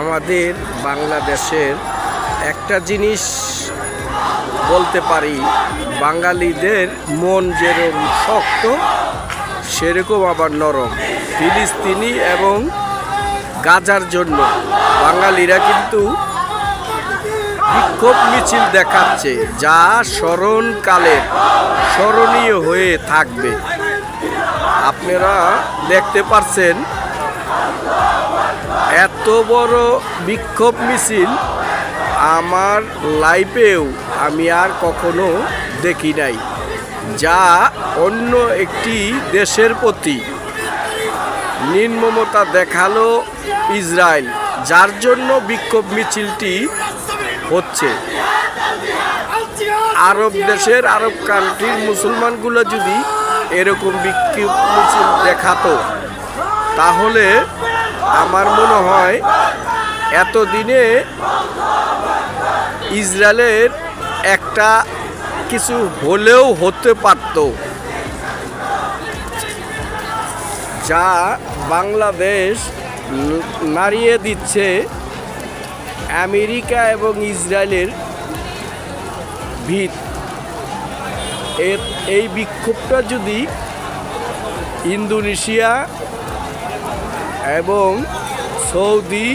আমাদের বাংলাদেশের একটা জিনিস বলতে পারি, বাঙালিদের মন যেরকম শক্ত সেরকম আবার নরম। ফিলিস্তিনি এবং গাজার জন্য বাঙালিরা কিন্তু বিক্ষোভ মিছিল দেখাচ্ছে, যা স্মরণকালের স্মরণীয় হয়ে থাকবে। আপনারা দেখতে পাচ্ছেন এত বড় বিক্ষোভ মিছিল আমার লাইফেও আমি আর কখনো দেখি নাই, যা অন্য একটি দেশের প্রতি নির্মমতা দেখালো ইসরায়েল, যার জন্য বিক্ষোভ মিছিলটি হচ্ছে। আরব দেশের আরব কান্ট্রির মুসলমানগুলো যদি এরকম বিক্ষোভ মিছিল দেখাতো, তাহলে আমার মনে হয় এতদিনে ইসরায়েলের একটা কিছু হলেও হতে পারত, যা বাংলাদেশ নাড়িয়ে দিচ্ছে আমেরিকা এবং ইসরায়েলের ভিত। এই বিক্ষোভটা যদি ইন্দোনেশিয়া এবং সৌদি,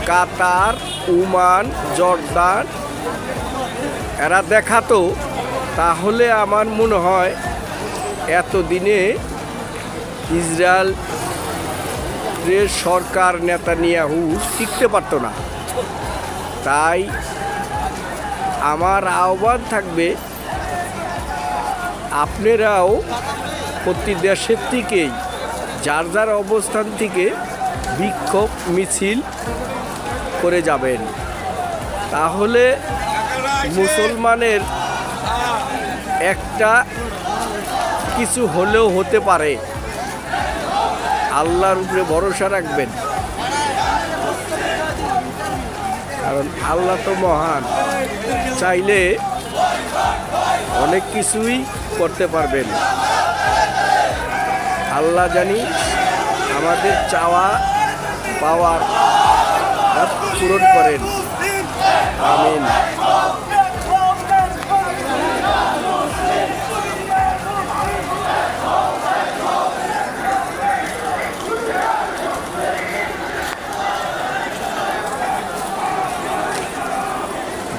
কাতার, ওমান, জর্দান এরা দেখাতো, তাহলে আমার মনে হয় এতদিনে ইসরায়েলের সরকার নেতানিয়াহু টিকতে পারতো না। তাই আমার আহ্বান থাকবে, আপনারাও প্রতি দেশের থেকেই যার যার অবস্থান থেকে বিক্ষোভ মিছিল করে যাবেন, তাহলে মুসলমানের একটা কিছু হলেও হতে পারে। আল্লাহর উপরে ভরসা রাখবেন, কারণ আল্লাহ তো মহান, চাইলে অনেক কিছুই করতে পারবেন। আল্লাহ জানি আমাদের চাওয়া পাওয়ার পূরণ করেন, আমিন।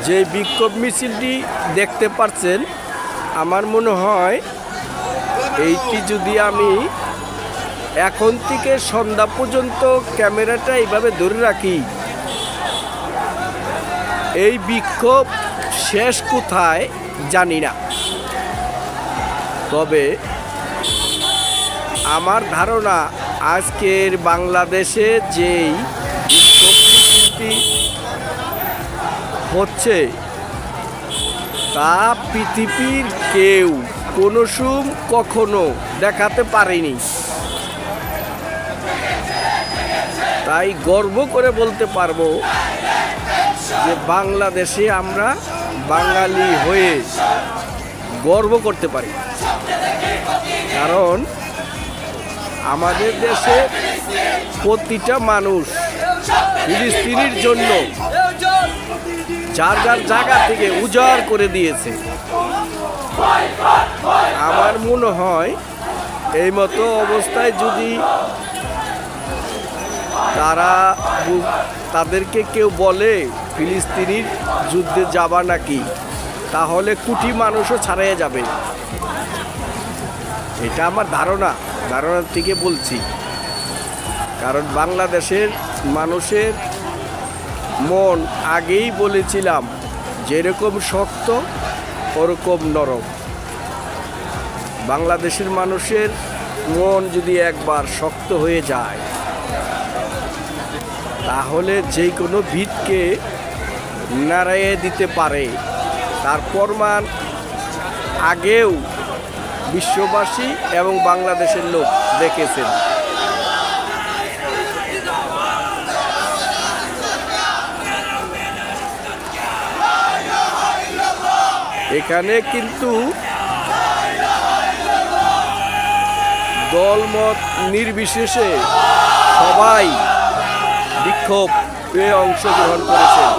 যে বিক্ষোভ মিছিলটি দেখতে পাচ্ছেন, আমার মনে হয় এইটি যদি আমি এখন থেকে সন্ধ্যা পর্যন্ত ক্যামেরাটা এইভাবে ধরে রাখি, এই বিক্ষোভ শেষ কোথায় জানি না। তবে আমার ধারণা আজকের বাংলাদেশে যেই বিক্ষোভ মিছিলটি হচ্ছে, তা পৃথিবীর কেউ কোনো কখনো দেখাতে পারেনি। তাই গর্ব করে বলতে পারবো যে বাংলাদেশে আমরা বাঙালি হয়ে গর্ব করতে পারি, কারণ আমাদের দেশে প্রতিটা মানুষ ফিলিস্তিনির জন্য যার যার জায়গা থেকে উজাড় করে দিয়েছে। আমার মনে হয় এই মতো অবস্থায় যদি তাদেরকে কেউ বলে ফিলিস্তিনির যুদ্ধে যাবা নাকি, তাহলে কোটি মানুষও ছাড়িয়ে যাবে। এটা আমার ধারণার থেকে বলছি, কারণ বাংলাদেশের মানুষের মন আগেই বলেছিলাম যেরকম শক্ত ওরকম নরম। বাংলাদেশের মানুষের মন যদি একবার শক্ত হয়ে যায়, তাহলে যে কোনো ভিতকে নাড়িয়ে দিতে পারে। তার প্রমাণ আগেও বিশ্ববাসী এবং বাংলাদেশের লোক দেখেছেন। এখানে কিন্তু দলমত নির্বিশেষে সবাই বিক্ষোভ অংশগ্রহণ করেছেন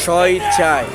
স্ব ইচ্ছায়।